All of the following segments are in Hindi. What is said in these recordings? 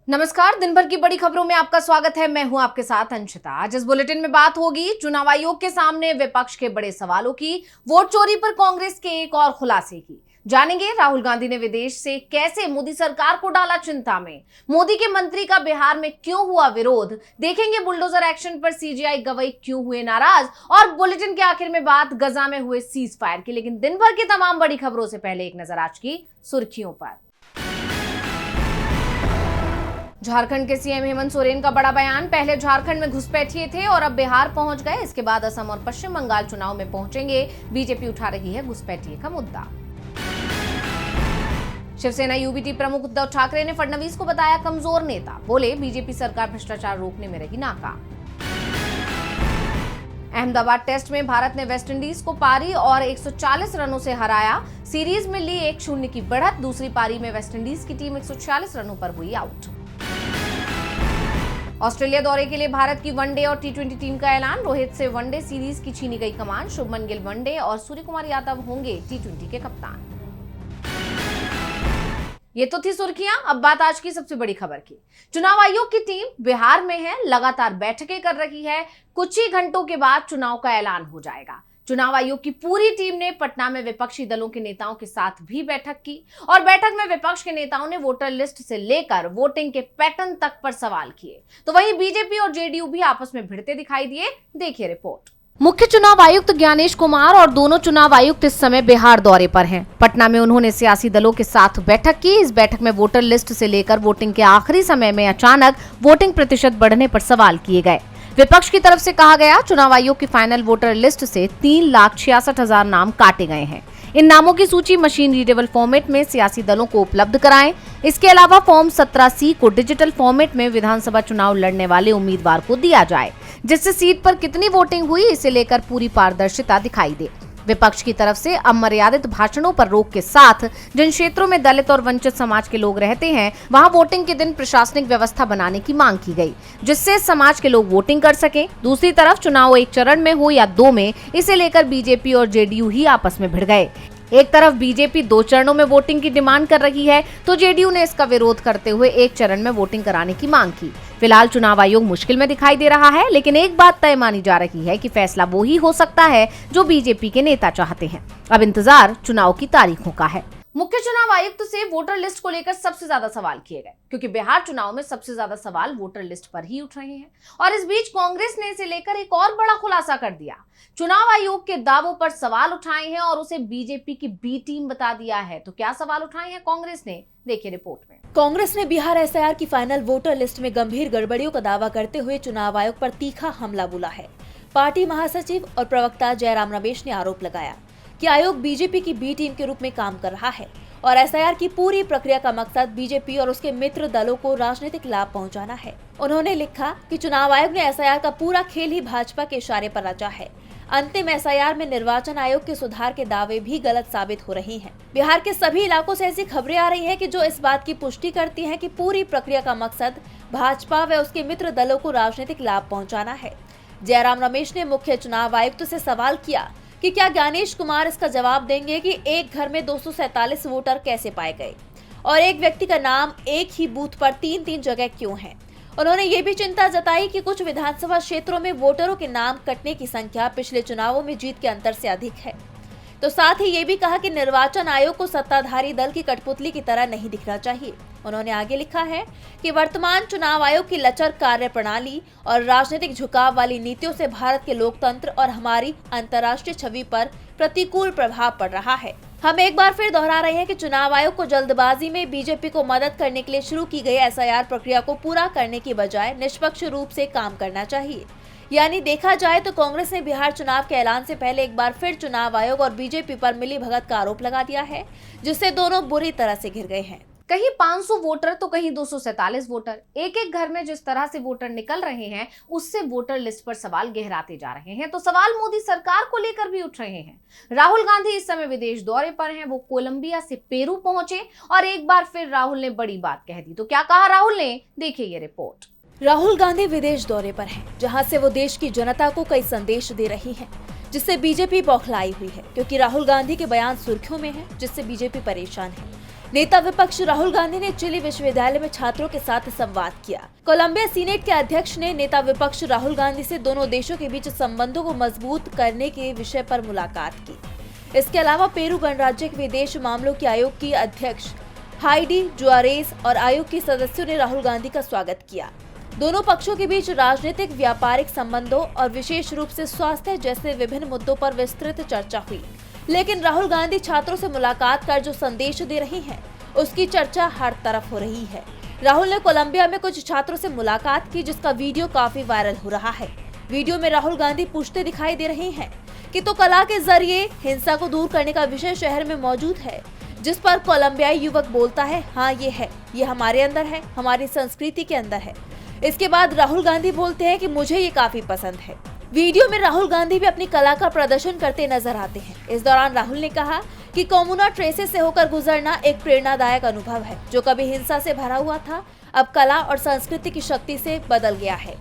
नमस्कार, दिन भर की बड़ी खबरों में आपका स्वागत है। मैं हूं आपके साथ अंशिता। आज इस बुलेटिन में बात होगी चुनाव आयोग के सामने विपक्ष के बड़े सवालों की, वोट चोरी पर कांग्रेस के एक और खुलासे की। जानेंगे राहुल गांधी ने विदेश से कैसे मोदी सरकार को डाला चिंता में, मोदी के मंत्री का बिहार में क्यों हुआ विरोध, देखेंगे बुलडोजर एक्शन पर सीजेआई गवाही क्यों हुए नाराज, और बुलेटिन के आखिर में बात गजा में हुए सीज फायर की। लेकिन दिन भर की तमाम बड़ी खबरों से पहले एक नजर आज की सुर्खियों पर। झारखंड के सीएम हेमंत सोरेन का बड़ा बयान। पहले झारखंड में घुसपैठिए थे और अब बिहार पहुंच गए। इसके बाद असम और पश्चिम बंगाल चुनाव में पहुंचेंगे। बीजेपी उठा रही है घुसपैठिए का मुद्दा। शिवसेना यूबीटी प्रमुख उद्धव ठाकरे ने फडणवीस को बताया कमजोर नेता। बोले बीजेपी सरकार भ्रष्टाचार रोकने में रही नाकाम। अहमदाबाद टेस्ट में भारत ने वेस्टइंडीज को पारी और 140 रनों से हराया। सीरीज में ली 1-0 की बढ़त। दूसरी पारी में वेस्टइंडीज की टीम 146 रनों पर हुई आउट। ऑस्ट्रेलिया दौरे के लिए भारत की वनडे और टी20 टीम का ऐलान। रोहित से वनडे सीरीज की छीनी गई कमान। शुभमन गिल वनडे और सूर्यकुमार यादव होंगे टी20 के कप्तान। ये तो थी सुर्खियां। अब बात आज की सबसे बड़ी खबर की। चुनाव आयोग की टीम बिहार में है, लगातार बैठकें कर रही है। कुछ ही घंटों के बाद चुनाव का ऐलान हो जाएगा। चुनाव आयोग की पूरी टीम ने पटना में विपक्षी दलों के नेताओं के साथ भी बैठक की और बैठक में विपक्ष के नेताओं ने वोटर लिस्ट से लेकर वोटिंग के पैटर्न तक पर सवाल किए। तो वहीं बीजेपी और जेडीयू भी आपस में भिड़ते दिखाई दिए। देखिए रिपोर्ट। मुख्य चुनाव आयुक्त ज्ञानेश कुमार और दोनों चुनाव आयुक्त इस समय बिहार दौरे पर हैं। पटना में उन्होंने सियासी दलों के साथ बैठक की। इस बैठक में वोटर लिस्ट से लेकर वोटिंग के आखिरी समय में अचानक वोटिंग प्रतिशत बढ़ने पर सवाल किए गए। विपक्ष की तरफ से कहा गया चुनाव आयोग की फाइनल वोटर लिस्ट से 3,66,000 नाम काटे गए हैं। इन नामों की सूची मशीन रीडेबल फॉर्मेट में सियासी दलों को उपलब्ध कराएं। इसके अलावा फॉर्म 17C को डिजिटल फॉर्मेट में विधानसभा चुनाव लड़ने वाले उम्मीदवार को दिया जाए, जिससे सीट पर कितनी वोटिंग हुई इसे लेकर पूरी पारदर्शिता दिखाई दे। विपक्ष की तरफ से अमर्यादित भाषणों पर रोक के साथ जिन क्षेत्रों में दलित और वंचित समाज के लोग रहते हैं वहां वोटिंग के दिन प्रशासनिक व्यवस्था बनाने की मांग की गई, जिससे समाज के लोग वोटिंग कर सकें। दूसरी तरफ चुनाव एक चरण में हो या दो में, इसे लेकर बीजेपी और जेडीयू ही आपस में भिड़ गए। एक तरफ बीजेपी 2 चरणों में वोटिंग की डिमांड कर रही है तो जेडीयू ने इसका विरोध करते हुए 1 चरण में वोटिंग कराने की मांग की। फिलहाल चुनाव आयोग मुश्किल में दिखाई दे रहा है, लेकिन एक बात तय मानी जा रही है कि फैसला वो ही हो सकता है जो बीजेपी के नेता चाहते हैं। अब इंतजार चुनाव की तारीखों का है। मुख्य चुनाव आयुक्त से वोटर लिस्ट को लेकर सबसे ज्यादा सवाल किए गए, क्योंकि बिहार चुनाव में सबसे ज्यादा सवाल वोटर लिस्ट पर ही उठ रहे हैं। और इस बीच कांग्रेस ने इसे लेकर एक और बड़ा खुलासा कर दिया। चुनाव आयोग के दावों पर सवाल उठाए हैं और उसे बीजेपी की बी टीम बता दिया है। तो क्या सवाल उठाए हैं कांग्रेस ने, देखिए रिपोर्ट में। कांग्रेस ने बिहार एसआईआर की फाइनल वोटर लिस्ट में गंभीर गड़बड़ियों का दावा करते हुए चुनाव आयोग पर तीखा हमला बोला है। पार्टी महासचिव और प्रवक्ता जयराम रमेश ने आरोप लगाया कि आयोग बीजेपी की बी टीम के रूप में काम कर रहा है और एसआईआर की पूरी प्रक्रिया का मकसद बीजेपी और उसके मित्र दलों को राजनीतिक लाभ पहुंचाना है। उन्होंने लिखा कि चुनाव आयोग ने एसआईआर का पूरा खेल ही भाजपा के इशारे पर रचा है। अंतिम एसआईआर में निर्वाचन आयोग के सुधार के दावे भी गलत साबित हो रही हैं। बिहार के सभी इलाकों से ऐसी खबरें आ रही हैं कि जो इस बात की पुष्टि करती हैं कि पूरी प्रक्रिया का मकसद भाजपा व उसके मित्र दलों को राजनीतिक लाभ पहुंचाना है। जयराम रमेश ने मुख्य चुनाव आयुक्त से सवाल किया कि क्या ज्ञानेश कुमार इसका जवाब देंगे कि एक घर में 247 वोटर कैसे पाए गए और एक व्यक्ति का नाम एक ही बूथ पर 3-3 जगह क्यों है। उन्होंने ये भी चिंता जताई कि कुछ विधानसभा क्षेत्रों में वोटरों के नाम कटने की संख्या पिछले चुनावों में जीत के अंतर से अधिक है। तो साथ ही ये भी कहा कि निर्वाचन आयोग को सत्ताधारी दल की कठपुतली की तरह नहीं दिखना चाहिए। उन्होंने आगे लिखा है कि वर्तमान चुनाव आयोग की लचर कार्य प्रणाली और राजनीतिक झुकाव वाली नीतियों से भारत के लोकतंत्र और हमारी अंतर्राष्ट्रीय छवि पर प्रतिकूल प्रभाव पड़ रहा है। हम एक बार फिर दोहरा रहे हैं कि चुनाव आयोग को जल्दबाजी में बीजेपी को मदद करने के लिए शुरू की गई एसआईआर प्रक्रिया को पूरा करने की बजाय निष्पक्ष रूप से काम करना चाहिए। यानी देखा जाए तो कांग्रेस ने बिहार चुनाव के ऐलान से पहले एक बार फिर चुनाव आयोग और बीजेपी पर मिलीभगत का आरोप लगा दिया है, जिससे दोनों बुरी तरह से घिर गए हैं। कहीं 500 वोटर तो कहीं 247 वोटर। एक एक घर में जिस तरह से वोटर निकल रहे हैं उससे वोटर लिस्ट पर सवाल गहराते जा रहे हैं। तो सवाल मोदी सरकार को लेकर भी उठ रहे हैं। राहुल गांधी इस समय विदेश दौरे पर हैं। वो कोलंबिया से पेरू पहुंचे और एक बार फिर राहुल ने बड़ी बात कह दी। तो क्या कहा राहुल ने, देखिए ये रिपोर्ट। राहुल गांधी विदेश दौरे पर हैं, जहां से वो देश की जनता को कई संदेश दे रही हैं, जिससे बीजेपी बौखलाई हुई है, क्योंकि राहुल गांधी के बयान सुर्खियों में हैं, जिससे बीजेपी परेशान है। नेता विपक्ष राहुल गांधी ने चिली विश्वविद्यालय में छात्रों के साथ संवाद किया। कोलंबिया सीनेट के अध्यक्ष ने नेता विपक्ष राहुल गांधी से दोनों देशों के बीच संबंधों को मजबूत करने के विषय पर मुलाकात की। इसके अलावा पेरू गणराज्य के विदेश मामलों के आयोग की अध्यक्ष हाइडी जुआरेस और आयोग के सदस्यों ने राहुल गांधी का स्वागत किया। दोनों पक्षों के बीच राजनीतिक, व्यापारिक संबंधों और विशेष रूप से स्वास्थ्य जैसे विभिन्न मुद्दों पर विस्तृत चर्चा हुई। लेकिन राहुल गांधी छात्रों से मुलाकात कर जो संदेश दे रही हैं, उसकी चर्चा हर तरफ हो रही है। राहुल ने कोलंबिया में कुछ छात्रों से मुलाकात की, जिसका वीडियो काफी वायरल हो रहा है। वीडियो में राहुल गांधी पूछते दिखाई दे रहे हैं कि तो कला के जरिए हिंसा को दूर करने का विषय शहर में मौजूद है, जिस पर कोलंबियाई युवक बोलता है, हाँ ये है, ये हमारे अंदर है, हमारी संस्कृति के अंदर है। इसके बाद राहुल गांधी बोलते हैं कि मुझे ये काफी पसंद है। वीडियो में राहुल गांधी भी अपनी कला का प्रदर्शन करते नजर आते हैं। इस दौरान राहुल ने कहा कि कोमुना ट्रेसे से होकर गुजरना एक प्रेरणादायक अनुभव है, जो कभी हिंसा से भरा हुआ था, अब कला और संस्कृति की शक्ति से बदल गया है।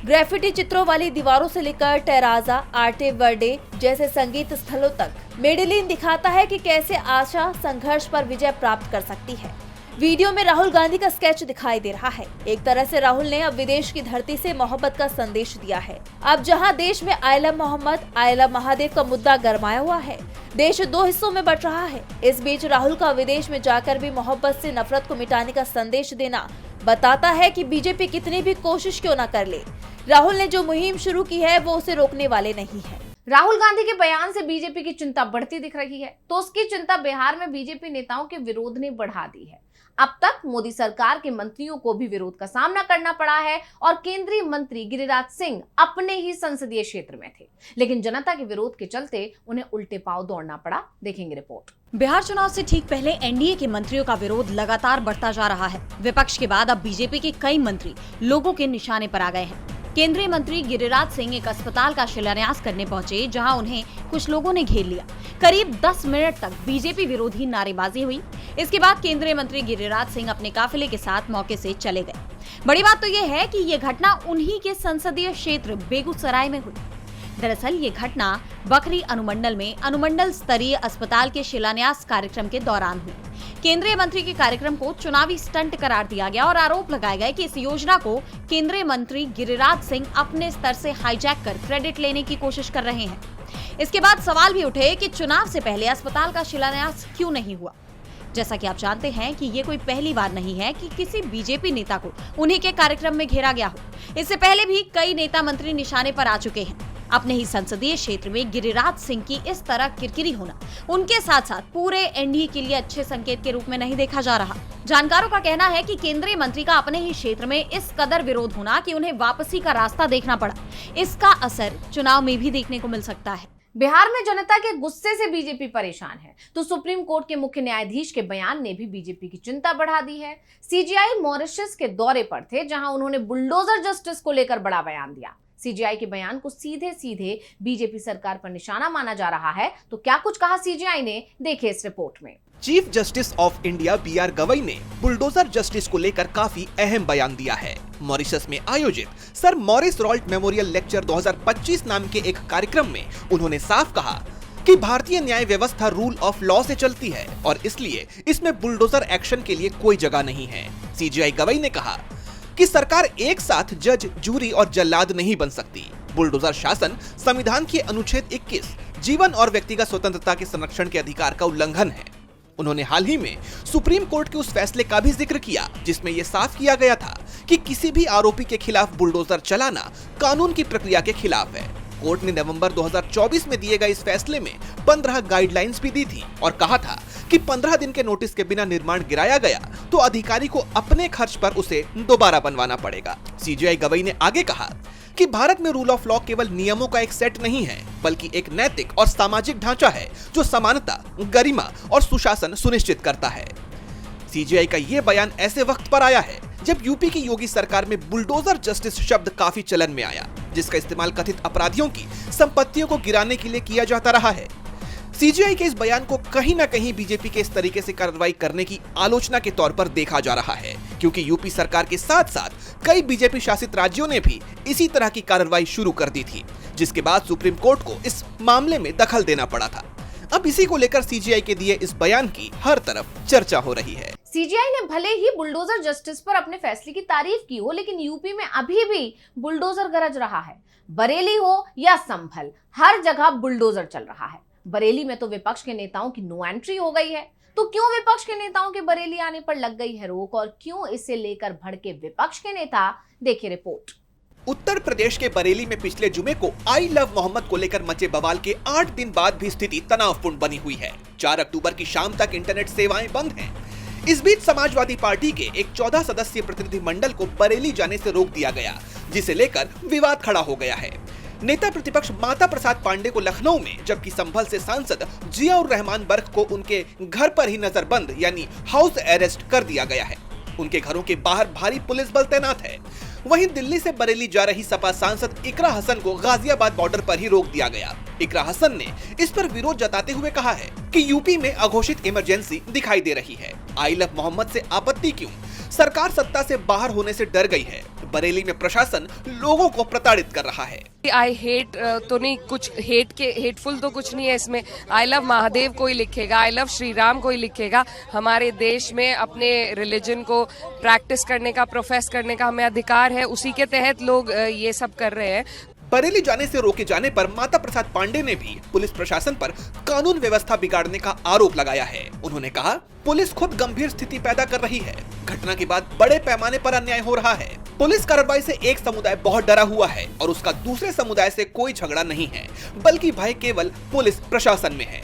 ग्राफिटी चित्रों वाली दीवारों से लेकर टेराजा, आर्टे वर्डे जैसे संगीत स्थलों तक मेडेलिन दिखाता है कि कैसे आशा संघर्ष पर विजय प्राप्त कर सकती है। वीडियो में राहुल गांधी का स्केच दिखाई दे रहा है। एक तरह से राहुल ने अब विदेश की धरती से मोहब्बत का संदेश दिया है। अब जहां देश में I love Mohammed, I love Mahadev का मुद्दा गरमाया हुआ है, देश दो हिस्सों में बंट रहा है। इस बीच राहुल का विदेश में जाकर भी मोहब्बत से नफरत को मिटाने का संदेश देना बताता है कि बीजेपी कितनी भी कोशिश क्यों न कर ले, राहुल ने जो मुहिम शुरू की है वो उसे रोकने वाले नहीं है। राहुल गांधी के बयान से बीजेपी की चिंता बढ़ती दिख रही है, तो उसकी चिंता बिहार में बीजेपी नेताओं के विरोध ने बढ़ा दी है। अब तक मोदी सरकार के मंत्रियों को भी विरोध का सामना करना पड़ा है और केंद्रीय मंत्री गिरिराज सिंह अपने ही संसदीय क्षेत्र में थे, लेकिन जनता के विरोध के चलते उन्हें उल्टे पांव दौड़ना पड़ा। देखेंगे रिपोर्ट। बिहार चुनाव से ठीक पहले एनडीए के मंत्रियों का विरोध लगातार बढ़ता जा रहा है। विपक्ष के बाद अब बीजेपी के कई मंत्री लोगों के निशाने पर आ गए हैं। केंद्रीय मंत्री गिरिराज सिंह एक अस्पताल का शिलान्यास करने पहुंचे, जहां उन्हें कुछ लोगों ने घेर लिया। करीब 10 मिनट तक बीजेपी विरोधी नारेबाजी हुई। इसके बाद केंद्रीय मंत्री गिरिराज सिंह अपने काफिले के साथ मौके से चले गए। बड़ी बात तो ये है कि ये घटना उन्हीं के संसदीय क्षेत्र बेगूसराय में हुई। दरअसल ये घटना बखरी अनुमंडल में अनुमंडल स्तरीय अस्पताल के शिलान्यास कार्यक्रम के दौरान हुई। केंद्रीय मंत्री के कार्यक्रम को चुनावी स्टंट करार दिया गया और आरोप लगाए गए कि इस योजना को केंद्रीय मंत्री गिरिराज सिंह अपने स्तर से हाईजैक कर क्रेडिट लेने की कोशिश कर रहे हैं। इसके बाद सवाल भी उठे कि चुनाव से पहले अस्पताल का शिलान्यास क्यों नहीं हुआ। जैसा कि आप जानते हैं कि ये कोई पहली बार नहीं है कि किसी बीजेपी नेता को उन्हीं के कार्यक्रम में घेरा गया हो। इससे पहले भी कई नेता मंत्री निशाने पर आ चुके हैं। अपने ही संसदीय क्षेत्र में गिरिराज सिंह की इस तरह किरकिरी होना उनके साथ साथ पूरे एनडीए के लिए अच्छे संकेत के रूप में नहीं देखा जा रहा। जानकारों का कहना है कि केंद्रीय मंत्री का अपने ही क्षेत्र में इस कदर विरोध होना कि उन्हें वापसी का रास्ता देखना पड़ा। इसका असर चुनाव में भी देखने को मिल सकता है। बिहार में जनता के गुस्से से बीजेपी परेशान है, तो सुप्रीम कोर्ट के मुख्य न्यायाधीश के बयान ने भी बीजेपी की चिंता बढ़ा दी है। सीजीआई मॉरिशस के दौरे पर थे, जहां उन्होंने बुलडोजर जस्टिस को लेकर बड़ा बयान दिया। सीजीआई के बयान को सीधे सीधे बीजेपी सरकार पर निशाना माना जा रहा है। तो क्या कुछ कहा सीजीआई ने, देखिए इस रिपोर्ट में। Chief justice of India BR Gavai ने बुलडोजर जस्टिस को लेकर काफी अहम बयान दिया है। मॉरिशस में आयोजित sir Morris Raoult memorial lecture 2025 नाम के एक कार्यक्रम में उन्होंने साफ कहा कि भारतीय न्याय व्यवस्था रूल ऑफ लॉ से चलती है और इसलिए इसमें बुलडोजर एक्शन के लिए कोई जगह नहीं है। सीजीआई गवई ने कहा कि सरकार एक साथ जज, जूरी और जल्लाद नहीं बन सकती। बुलडोजर शासन संविधान के अनुच्छेद 21 जीवन और व्यक्तिगत स्वतंत्रता के संरक्षण के अधिकार का उल्लंघन है। उन्होंने हाल ही में सुप्रीम कोर्ट के उस फैसले का भी जिक्र किया जिसमें यह साफ किया गया था कि किसी भी आरोपी के खिलाफ बुलडोजर चलाना कानून की प्रक्रिया के खिलाफ है। कोर्ट ने नवंबर 2024 में दिए गए इस फैसले में 15 गाइडलाइंस भी दी थी और कहा था कि 15 दिन के नोटिस के बिना निर्माण गिराया गया तो अधिकारी को अपने खर्च पर उसे दोबारा बनवाना पड़ेगा। सीजीआई गवई ने आगे कहा कि भारत में रूल ऑफ लॉ केवल नियमों का एक सेट नहीं है, बल्कि एक नैतिक और सामाजिक ढांचा है जो समानता, गरिमा और सुशासन सुनिश्चित करता है। सीजीआई का ये बयान ऐसे वक्त पर आया है जब यूपी की योगी सरकार में बुलडोजर जस्टिस शब्द काफी चलन में आया, जिसका इस्तेमाल कथित अपराधियों की संपत्तियों को गिराने के लिए किया जाता रहा है। सीजीआई के इस बयान को कहीं न कहीं बीजेपी के इस तरीके से कार्रवाई करने की आलोचना के तौर पर देखा जा रहा है, क्योंकि यूपी सरकार के साथ साथ कई बीजेपी शासित राज्यों ने भी इसी तरह की कार्रवाई शुरू कर दी थी, जिसके बाद सुप्रीम कोर्ट को इस मामले में दखल देना पड़ा था। अब इसी को लेकर सीजीआई के दिए इस बयान की हर तरफ चर्चा हो रही है। सीजीआई ने भले ही बुलडोजर जस्टिस पर अपने फैसले की तारीफ की हो, लेकिन यूपी में अभी भी बुलडोजर गरज रहा है। बरेली हो या संभल, हर जगह बुलडोजर चल रहा है। बरेली में तो विपक्ष के नेताओं की नो एंट्री हो गई है, तो क्यों विपक्ष के नेताओं के बरेली आने पर लग गई है रोक, और क्यों इसे लेकर भड़के विपक्ष के नेता? देखिए रिपोर्ट। उत्तर प्रदेश के बरेली में पिछले जुमे को आई लव मोहम्मद को लेकर मचे बवाल के 8 दिन बाद भी स्थिति तनावपूर्ण बनी हुई है। 4 अक्टूबर की शाम तक इंटरनेट सेवाएं बंद हैं। इस बीच समाजवादी पार्टी के एक 14 सदस्यीय प्रतिनिधि मंडल को बरेली जाने से रोक दिया गया, जिसे लेकर विवाद खड़ा हो गया है। नेता प्रतिपक्ष माता प्रसाद पांडे को लखनऊ में, जबकि संभल से सांसद जियाउर रहमान बर्क को उनके घर पर ही नजरबंद यानी हाउस अरेस्ट कर दिया गया है। उनके घरों के बाहर भारी पुलिस बल तैनात है। वहीं दिल्ली से बरेली जा रही सपा सांसद इकरा हसन को गाजियाबाद बॉर्डर पर ही रोक दिया गया। इकरा हसन ने इस पर विरोध जताते हुए कहा है कि यूपी में अघोषित इमरजेंसी दिखाई दे रही है। आई लव मोहम्मद से आपत्ति क्यों? सरकार सत्ता से बाहर होने से डर गई है। बरेली में प्रशासन लोगों को प्रताड़ित कर रहा है। आई हेट तो नहीं, कुछ हेटफुल तो कुछ नहीं है इसमें। आई लव महादेव कोई लिखेगा, आई लव श्री राम कोई लिखेगा। हमारे देश में अपने रिलीजन को प्रैक्टिस करने का, प्रोफेस करने का हमें अधिकार है, उसी के तहत लोग ये सब कर रहे हैं। बरेली जाने से रोके जाने पर माता प्रसाद पांडे ने भी पुलिस प्रशासन पर कानून व्यवस्था बिगाड़ने का आरोप लगाया है। उन्होंने कहा, पुलिस खुद गंभीर स्थिति पैदा कर रही है। घटना के बाद बड़े पैमाने पर अन्याय हो रहा है। पुलिस कार्रवाई से एक समुदाय बहुत डरा हुआ है और उसका दूसरे समुदाय से कोई झगड़ा नहीं है, बल्कि भय केवल पुलिस प्रशासन में है।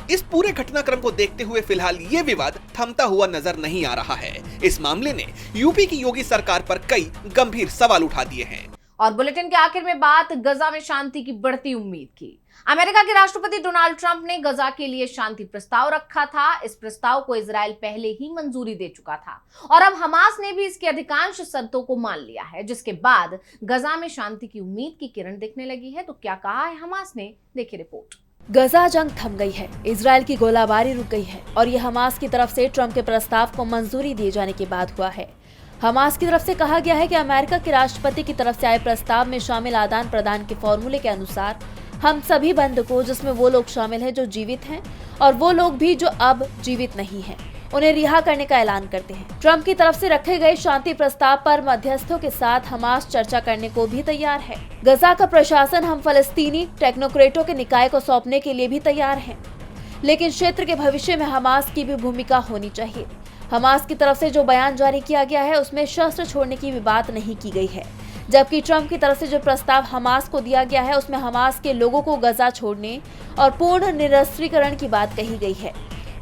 इस पूरे घटनाक्रम को देखते हुए फिलहाल ये विवाद थमता हुआ नजर नहीं आ रहा है। इस मामले ने यूपी की योगी सरकार पर कई गंभीर सवाल उठा दिए हैं। और बुलेटिन के आखिर में बात गजा में शांति की बढ़ती उम्मीद की। अमेरिका के राष्ट्रपति डोनाल्ड ट्रंप ने गजा के लिए शांति प्रस्ताव रखा था। इस प्रस्ताव को इजराइल पहले ही मंजूरी दे चुका था और अब हमास ने भी इसकी अधिकांश शर्तों को मान लिया है, जिसके बाद गजा में शांति की उम्मीद की किरण दिखने लगी है। तो क्या कहा है हमास ने, देखिए रिपोर्ट। गजा जंग थम गई है, इजराइल की गोलाबारी रुक गई है और ये हमास की तरफ से ट्रंप के प्रस्ताव को मंजूरी दिए जाने के बाद हुआ है। हमास की तरफ से कहा गया है कि अमेरिका के राष्ट्रपति की तरफ से आए प्रस्ताव में शामिल आदान प्रदान के फॉर्मूले के अनुसार हम सभी बंधकों, जिसमें वो लोग शामिल हैं जो जीवित हैं और वो लोग भी जो अब जीवित नहीं हैं, उन्हें रिहा करने का ऐलान करते हैं। ट्रंप की तरफ से रखे गए शांति प्रस्ताव पर मध्यस्थों के साथ हमास चर्चा करने को भी तैयार है। गजा का प्रशासन हम फलस्तीनी टेक्नोक्रेटों के निकाय को सौंपने के लिए भी तैयार है, लेकिन क्षेत्र के भविष्य में हमास की भी भूमिका होनी चाहिए। हमास की तरफ से जो बयान जारी किया गया है उसमें शस्त्र छोड़ने की भी बात नहीं की गई है, जबकि ट्रंप की तरफ से जो प्रस्ताव हमास को दिया गया है उसमें हमास के लोगों को गजा छोड़ने और पूर्ण निरस्त्रीकरण की बात कही गई है।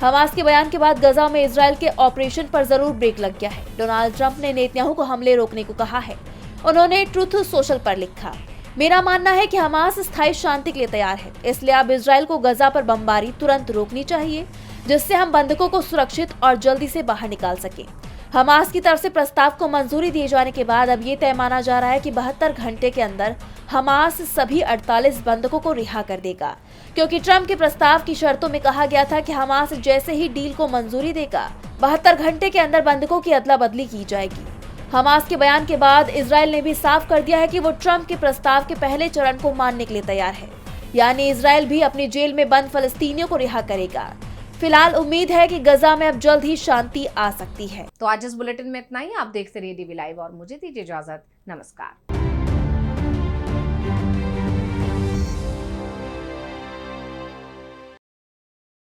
हमास के बयान के बाद गजा में इजराइल के ऑपरेशन पर जरूर ब्रेक लग गया है। डोनाल्ड ट्रंप ने नेतन्याहू को हमले रोकने को कहा है। उन्होंने ट्रूथ सोशल पर लिखा, मेरा मानना है कि हमास स्थायी शांति के लिए तैयार है, इसलिए अब इजराइल को गजा पर बमबारी तुरंत रोकनी चाहिए, जिससे हम बंधकों को सुरक्षित और जल्दी से बाहर निकाल सकें। हमास की तरफ से प्रस्ताव को मंजूरी दिए जाने के बाद अब ये तय माना जा रहा है कि 72 घंटे के अंदर हमास सभी 48 बंधकों को रिहा कर देगा, क्योंकि ट्रंप के प्रस्ताव की शर्तों में कहा गया था कि हमास जैसे ही डील को मंजूरी देगा 72 घंटे के अंदर बंधकों की अदला बदली की जाएगी। हमास के बयान के बाद इजराइल ने भी साफ कर दिया है कि वो ट्रंप के प्रस्ताव के पहले चरण को मानने के लिए तैयार है, यानी इजराइल भी अपनी जेल में बंद फलस्तीनियों को रिहा करेगा। फिलहाल उम्मीद है कि गजा में अब जल्द ही शांति आ सकती है। तो आज इस बुलेटिन में इतना ही। आप देखते रहिए डीवी लाइव और मुझे दीजिए इजाजत। नमस्कार।